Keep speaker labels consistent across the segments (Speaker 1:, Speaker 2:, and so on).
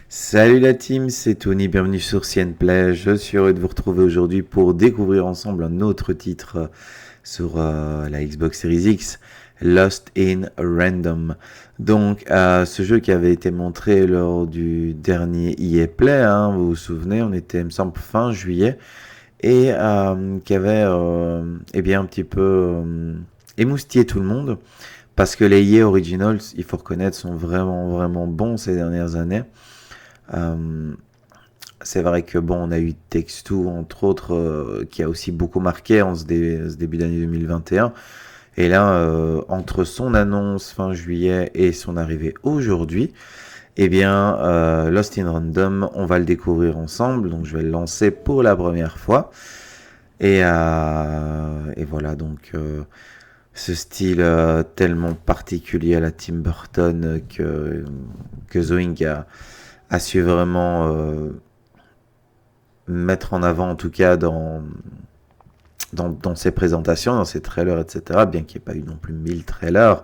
Speaker 1: Salut la team, c'est Tony, bienvenue sur Play. Je suis heureux de vous retrouver aujourd'hui pour découvrir ensemble un autre titre sur la Xbox Series X, Lost in Random. Donc ce jeu qui avait été montré lors du dernier EA Play, vous vous souvenez, on était, il me semble, fin juillet, et qui avait un petit peu émoustillé tout le monde, parce que les EA Originals, il faut reconnaître, sont vraiment bons ces dernières années. C'est vrai que on a eu Tout, entre autres, qui a aussi beaucoup marqué en ce début d'année 2021. Et là, entre son annonce fin juillet et son arrivée aujourd'hui, Lost in Random, on va le découvrir ensemble. Donc je vais le lancer pour la première fois. Et voilà, donc ce style tellement particulier à la Tim Burton que Zoing a su vraiment mettre en avant, en tout cas dans ses présentations, dans ses trailers, etc. Bien qu'il n'y ait pas eu non plus 1000 trailers,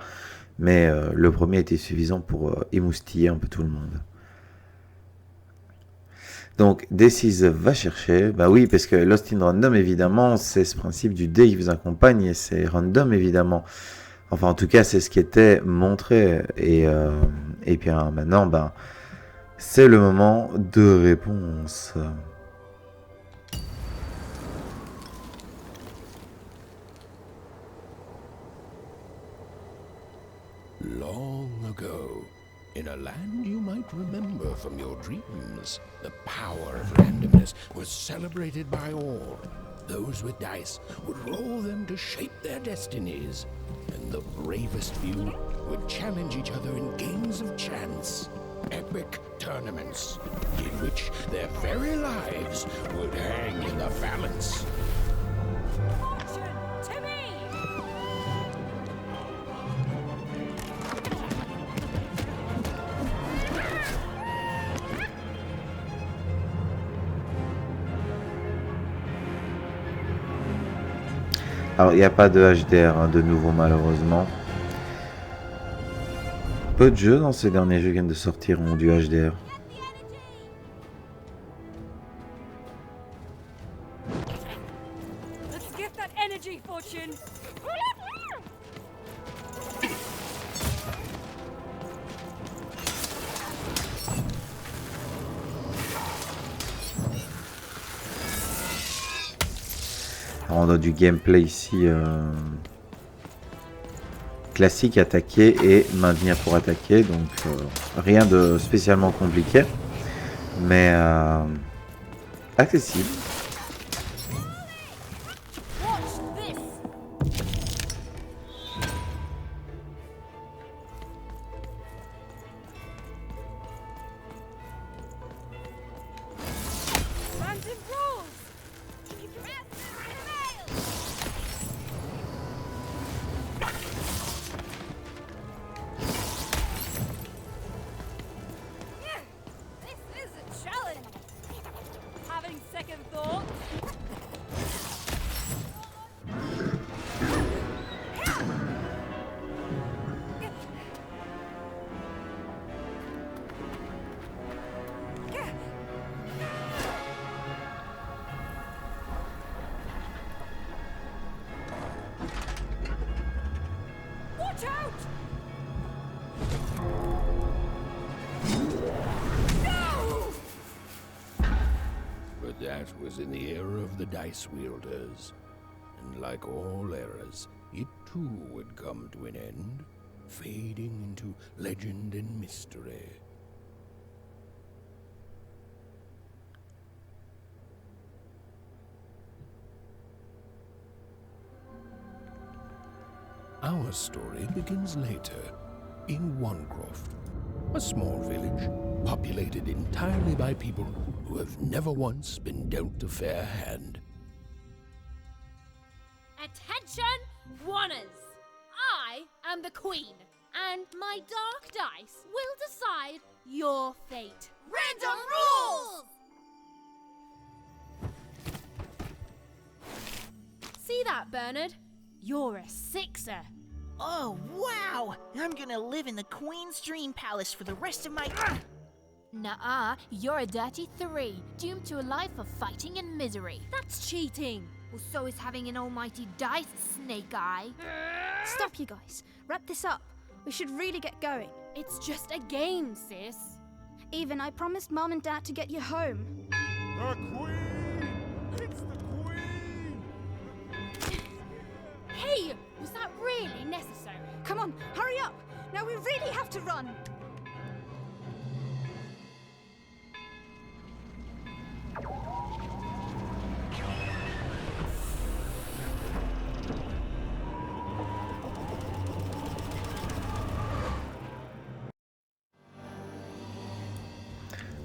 Speaker 1: mais le premier était suffisant pour émoustiller un peu tout le monde. Donc, Decize va chercher. Bah oui, parce que Lost in Random, évidemment, c'est ce principe du dé qui vous accompagne, et c'est random, évidemment. Enfin, en tout cas, c'est ce qui était montré. Et bien maintenant, c'est le moment de réponse.
Speaker 2: Long ago, in a land you might remember from your dreams, the power of randomness was celebrated by all. Those with dice would roll them to shape their destinies, and the bravest few would challenge each other in games of chance. Epic tournaments, in which their very lives would hang in the balance.
Speaker 1: Alors, il n'y a pas de HDR de nouveau, malheureusement. Peu de jeux dans ces derniers jeux qui viennent de sortir ont du HDR. Alors, on a du gameplay ici classique, attaquer et maintenir pour attaquer, donc rien de spécialement compliqué, mais accessible.
Speaker 2: That was in the era of the dice wielders, and like all eras, it too would come to an end, fading into legend and mystery. Our story begins later, in Wanecroft, a small village populated entirely by people who have never once been dealt a fair hand.
Speaker 3: Attention, Wanners! I am the Queen, and my dark dice will decide your fate. Random rules! See that, Bernard? You're a sixer.
Speaker 4: Oh, wow! I'm gonna live in the Queen's Dream Palace for the rest of my...
Speaker 3: Nuh-uh, you're a dirty 3, doomed to a life of fighting and misery. That's cheating. Well, so is having an almighty dice, Snake Eye.
Speaker 4: Stop, you guys. Wrap this up. We should really get going.
Speaker 3: It's just a game, sis.
Speaker 4: Even, I promised Mom and Dad to get you home.
Speaker 5: The Queen! It's the Queen!
Speaker 3: Hey, was that really necessary?
Speaker 4: Come on, hurry up! Now we really have to run!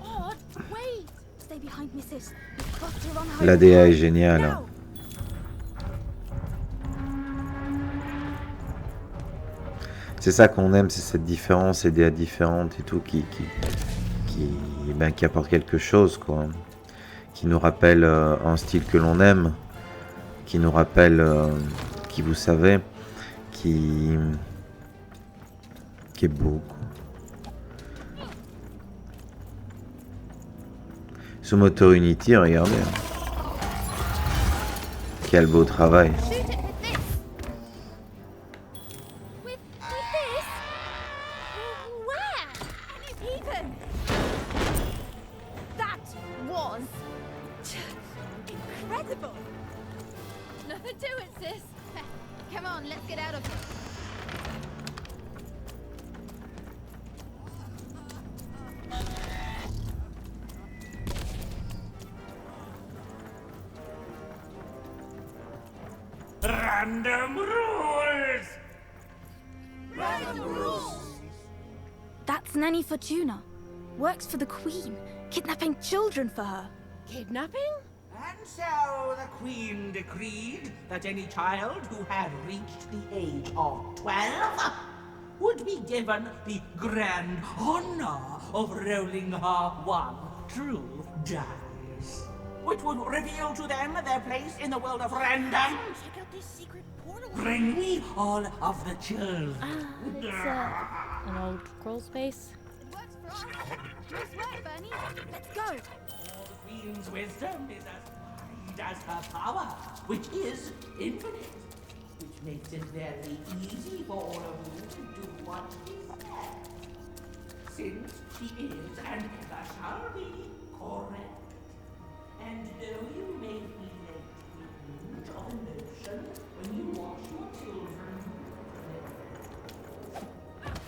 Speaker 3: Odd, wait!
Speaker 4: Stay behind me, sis. We've got to run home.
Speaker 1: La DA est géniale.
Speaker 4: Now.
Speaker 1: C'est ça qu'on aime, c'est cette différence, ces DA différentes et tout qui apporte quelque chose, quoi. Qui nous rappelle un style que l'on aime, qui nous rappelle, qui vous savez, qui est beau, quoi. Sous moteur Unity, regardez. Quel beau travail.
Speaker 4: Shoot it
Speaker 3: With
Speaker 4: with this!
Speaker 3: this? Where?
Speaker 4: Even! That was... incredible!
Speaker 3: Nothing to it, sis.
Speaker 4: Come on, let's get out of here.
Speaker 6: Random rules!
Speaker 4: That's Nanny Fortuna. Works for the Queen, kidnapping children for her.
Speaker 3: Kidnapping?
Speaker 6: And so the Queen decreed that any child who had reached the age of 12 would be given the grand honor of rolling her one true dice, which would reveal to them their place in the world of random.
Speaker 3: Check out this secret portal.
Speaker 6: Bring me all of the children.
Speaker 3: An old crawl space.
Speaker 4: It works for us. Nice work, Bernie. Let's go.
Speaker 6: The Queen's wisdom is as wide as her power, which is infinite, which makes it very easy for all of you to do what she said, since she is and ever shall be correct. And though you may feel a twinge of emotion when you watch your children,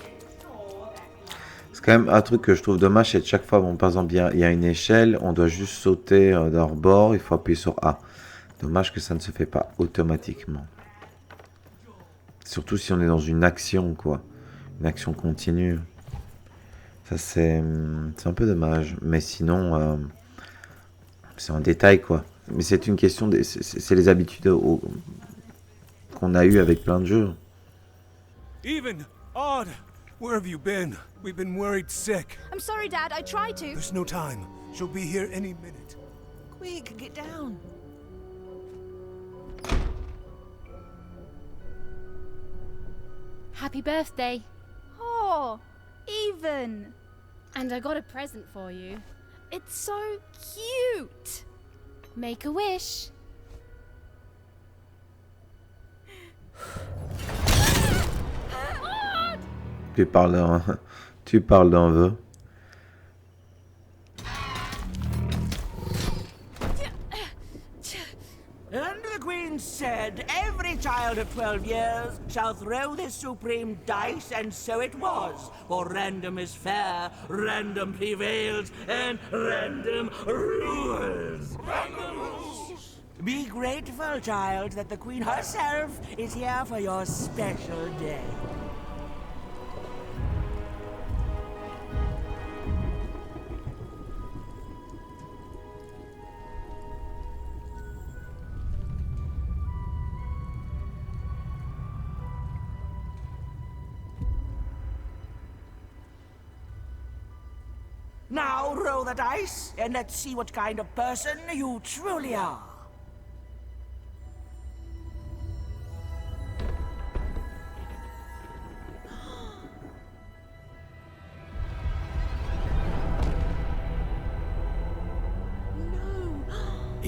Speaker 6: make sure that you
Speaker 1: C'est quand même un truc que je trouve dommage, c'est que chaque fois, bon, par exemple, il y a une échelle, on doit juste sauter d'un rebord, il faut appuyer sur A. Dommage que ça ne se fait pas automatiquement. Surtout si on est dans une action, quoi. Une action continue. Ça, c'est un peu dommage. Mais sinon, c'est un détail, quoi. Mais c'est une question, c'est les habitudes qu'on a eues avec plein de jeux.
Speaker 5: Even! Odd! Where have you been? We've been worried sick.
Speaker 4: I'm sorry, Dad. I tried to.
Speaker 5: There's no time. She'll be here any minute.
Speaker 6: quick, get down.
Speaker 3: Happy birthday.
Speaker 4: Oh, Even.
Speaker 3: And I got a present for you.
Speaker 4: It's so cute.
Speaker 3: Make a wish.
Speaker 1: Tu parles d'un vœu.
Speaker 6: And the Queen said, every child of 12 years shall throw this supreme dice, and so it was. For random is fair, random prevails, and random rules. Random rules! Be grateful, child, that the Queen herself is here for your special day. Now roll the dice, and let's see what kind of person you truly are.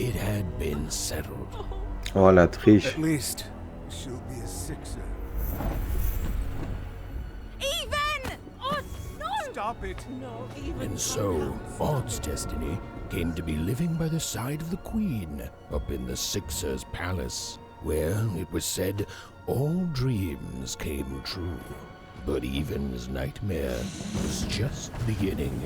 Speaker 2: It had been settled.
Speaker 1: Oh, la triche.
Speaker 5: At least she'll be a sixer.
Speaker 4: Even!
Speaker 3: Oh, no!
Speaker 5: Stop it!
Speaker 3: No, even.
Speaker 2: And so, Odd's destiny came to be living by the side of the Queen up in the Sixer's palace, where, it was said, all dreams came true. But Even's nightmare was just beginning.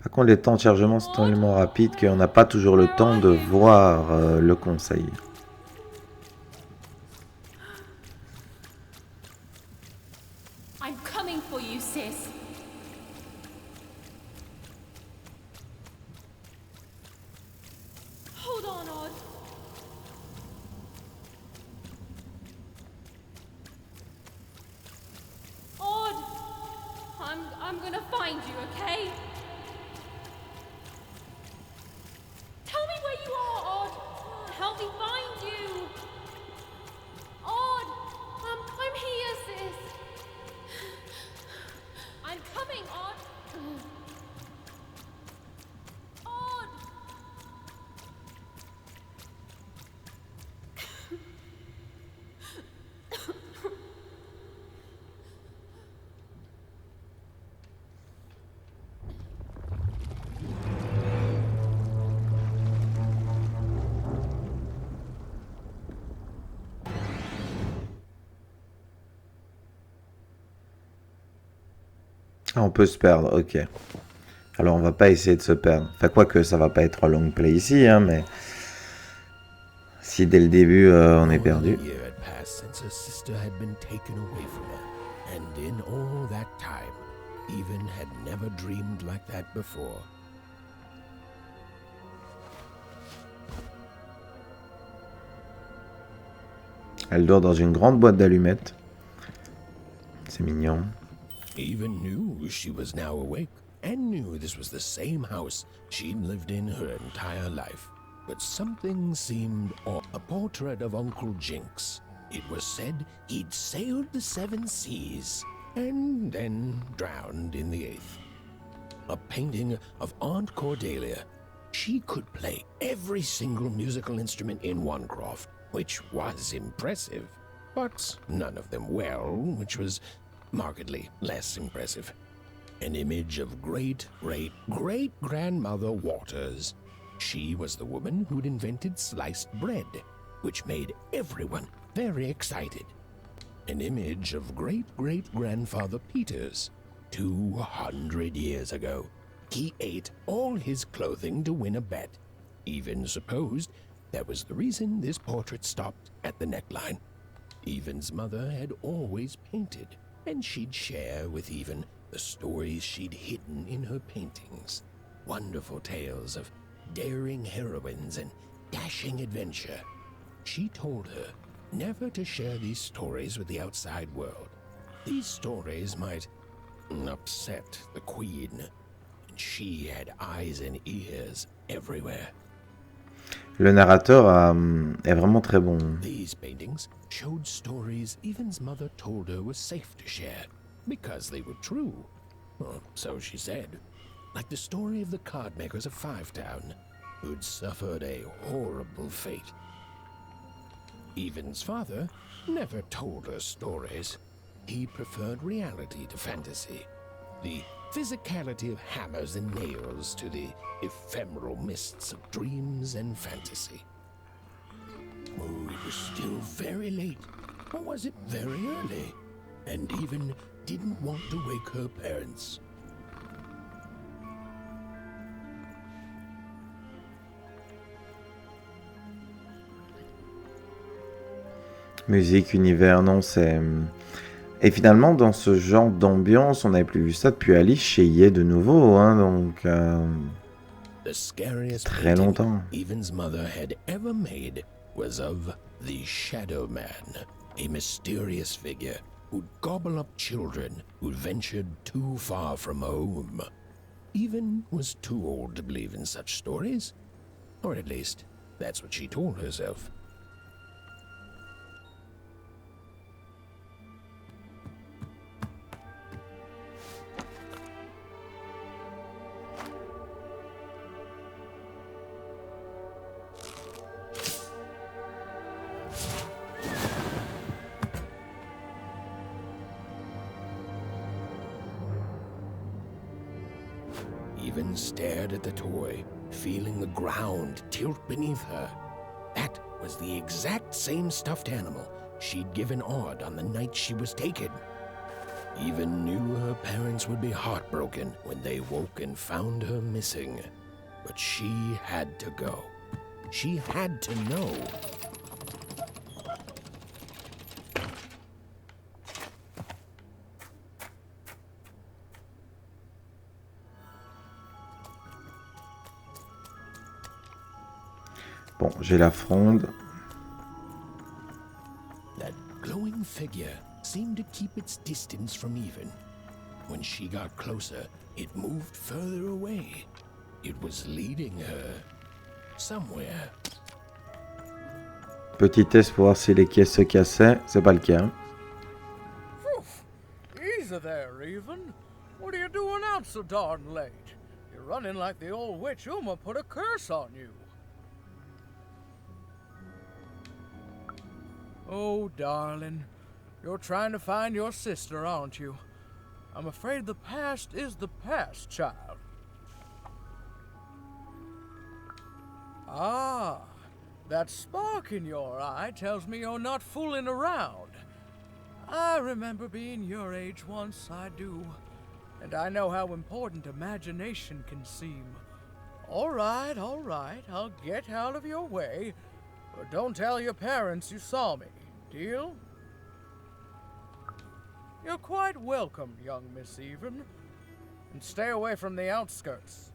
Speaker 1: Par contre, les temps de chargement sont tellement rapides qu'on n'a pas toujours le temps de voir le conseil.
Speaker 3: I'm coming for you, sis. Hold on, Odd. Odd! I'm gonna find you, okay? Tell me where you are, Odd. Help me find you. Odd! I'm here, sis. I'm coming, Odd. Odd!
Speaker 1: Ah, on peut se perdre, ok. Alors on va pas essayer de se perdre. Enfin, quoique ça va pas être un long play ici, hein, mais... Si dès le début on est perdu.
Speaker 2: A year had passed since her sister had been taken away from her, and in all that time, Even had never dreamed like that before.
Speaker 1: Elle dort dans une grande boîte d'allumettes. C'est mignon.
Speaker 2: Even knew she was now awake, and knew this was the same house she'd lived in her entire life. But something seemed off. A portrait of Uncle Jinx. It was said he'd sailed the 7 seas, and then drowned in the 8th. A painting of Aunt Cordelia. She could play every single musical instrument in Wanecroft, which was impressive, but none of them well, which was markedly less impressive. An image of great-great-great-grandmother Waters. She was the woman who'd invented sliced bread, which made everyone very excited. An image of great-great-grandfather Peters. 200 years ago, he ate all his clothing to win a bet. Even supposed that was the reason this portrait stopped at the neckline. Even's mother had always painted, and she'd share with Even the stories she'd hidden in her paintings. Wonderful tales of daring heroines and dashing adventure. She told her never to share these stories with the outside world. These stories might upset the Queen, and she had eyes and ears everywhere.
Speaker 1: Le narrateur est vraiment très bon.
Speaker 2: These paintings showed stories Even's mother told her was safe to share, because they were true. Or so she said. Like the story of the card makers of Five Town, who'd suffered a horrible fate. Even's father never told her stories. He preferred reality to fantasy. The physicality of hammers and nails to the ephemeral mists of dreams and fantasy. Oh, it was still very late, or was it very early? And Even didn't want to wake her parents.
Speaker 1: Musique, univers, non, c'est... Et finalement, dans ce genre d'ambiance, on n'avait plus vu ça depuis Alice chez Yé de nouveau, hein, donc...
Speaker 2: The scariest
Speaker 1: très
Speaker 2: painting
Speaker 1: longtemps.
Speaker 2: Even's mother had ever made was of the Shadow Man, a mysterious figure who'd gobble up children who ventured too far from home. Even was too old to believe in such stories, or at least that's what she told herself. Even stared at the toy, feeling the ground tilt beneath her. That was the exact same stuffed animal she'd given Odd on the night she was taken. Even knew her parents would be heartbroken when they woke and found her missing. But she had to go. She had to know.
Speaker 1: Bon, j'ai la fronde.
Speaker 2: That glowing figure seemed to keep its distance from Even. When she got closer, it moved further away. It was leading her somewhere.
Speaker 1: Petit test pour voir si les caisses se cassaient. C'est pas le cas.
Speaker 7: Easy there, Even. What are you doing out so darn late? You're running like the old witch Uma put a curse on you. Oh, darling, you're trying to find your sister, aren't you? I'm afraid the past is the past, child. Ah, that spark in your eye tells me you're not fooling around. I remember being your age once, I do. And I know how important imagination can seem. All right, I'll get out of your way. But don't tell your parents you saw me, deal? You're quite welcome, young Miss Even. And stay away from the outskirts.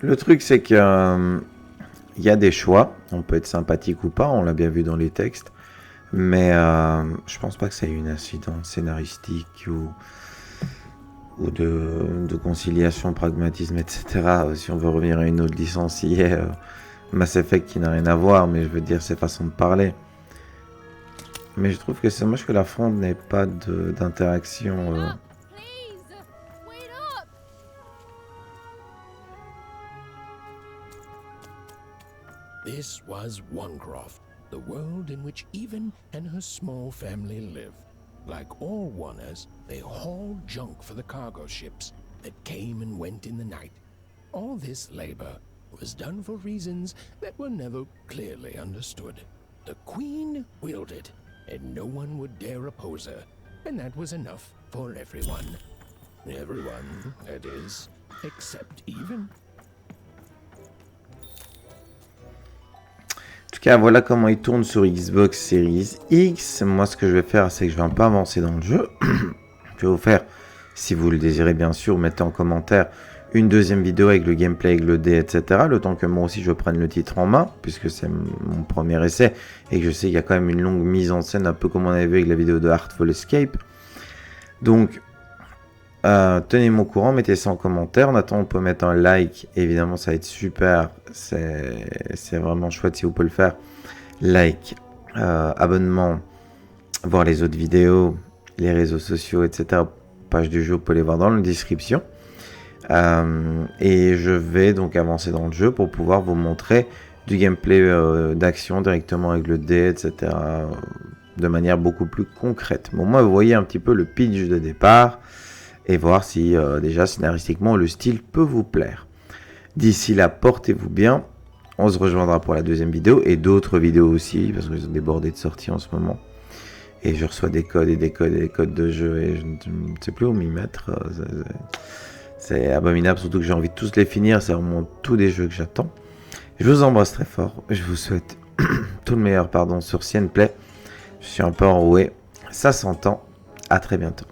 Speaker 1: Le truc, c'est que y a des choix. On peut être sympathique ou pas, on l'a bien vu dans les textes. Mais je pense pas que ça ait une incidence scénaristique ou de conciliation, pragmatisme, etc. Si on veut revenir à une autre licence, y est Mass Effect qui n'a rien à voir, mais je veux dire ses façons de parler. Mais je trouve que c'est dommage que la fronde n'ait pas d'interaction.
Speaker 3: Please, wait up!
Speaker 2: This was Onecroft, the world in which Even and her small family lived. Like all Oners, they hauled junk for the cargo ships that came and went in the night. All this labor was done for reasons that were never clearly understood. The Queen willed it, and no one would dare oppose her, and that was enough for everyone. Everyone, that is, except Even.
Speaker 1: En tout cas, voilà comment il tourne sur Xbox Series X. Moi, ce que je vais faire, c'est que je vais un peu avancer dans le jeu. Je vais vous faire, si vous le désirez bien sûr, mettez en commentaire une deuxième vidéo avec le gameplay, avec le dé, etc. Le temps que moi aussi je prenne le titre en main, puisque c'est mon premier essai, et que je sais qu'il y a quand même une longue mise en scène, un peu comme on avait vu avec la vidéo de Heartful Escape. Donc, tenez-moi au courant, mettez ça en commentaire. En attendant, on peut mettre un like, évidemment ça va être super, c'est vraiment chouette si vous pouvez le faire. Like, abonnement, voir les autres vidéos, les réseaux sociaux, etc. Page du jeu, vous pouvez les voir dans la description. Et je vais donc avancer dans le jeu pour pouvoir vous montrer du gameplay d'action directement avec le dé, etc. De manière beaucoup plus concrète. Bon, moi, vous voyez un petit peu le pitch de départ et voir si déjà scénaristiquement le style peut vous plaire. D'ici là, portez-vous bien. On se rejoindra pour la deuxième vidéo et d'autres vidéos aussi parce qu'ils ont débordé de sorties en ce moment. Et je reçois des codes et des codes et des codes de jeu et je ne sais plus où m'y mettre. C'est abominable, surtout que j'ai envie de tous les finir. C'est vraiment tous des jeux que j'attends. Je vous embrasse très fort. Je vous souhaite tout le meilleur sur Sienne Play. Je suis un peu enroué. Ça s'entend. À très bientôt.